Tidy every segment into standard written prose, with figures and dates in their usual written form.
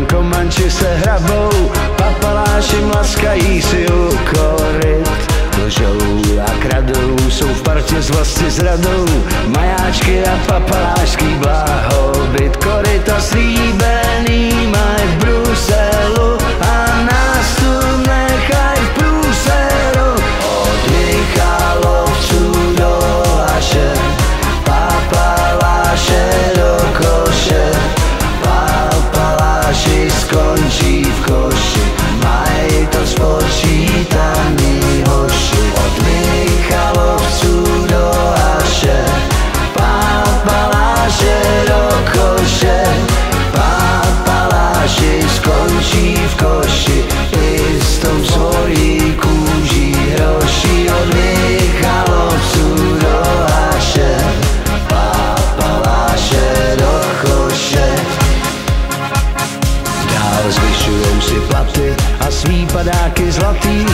Komanči se hrabou, papaláši mlaskají si u koryt. Lžou a kradou, jsou v partě s vlastní zradou, majáčky a papalášský blahobyt. Koryta slíbený maj v Bruselu a nás tu nechaj v průseru. Od Michalovců do Haše, papaláše do koše. Papaláši skončí v koši, mají to spočítaný hoši. Od Michalovců do Haše, papaláše do koše. Papaláši skončí v koši, i s tou svojí kůží hroší. Od Michalovců do Haše, papaláše do koše. Zvyšujou si platy a svý padáky zlatý,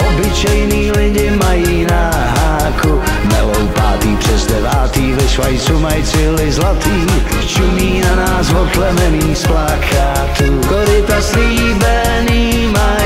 obyčejný lidi mají na háku. Melou pátý přes devátý, ve Švajcu mají cily zlatý, čumí na nás oklemený z plakátů. Koryta slíbený mají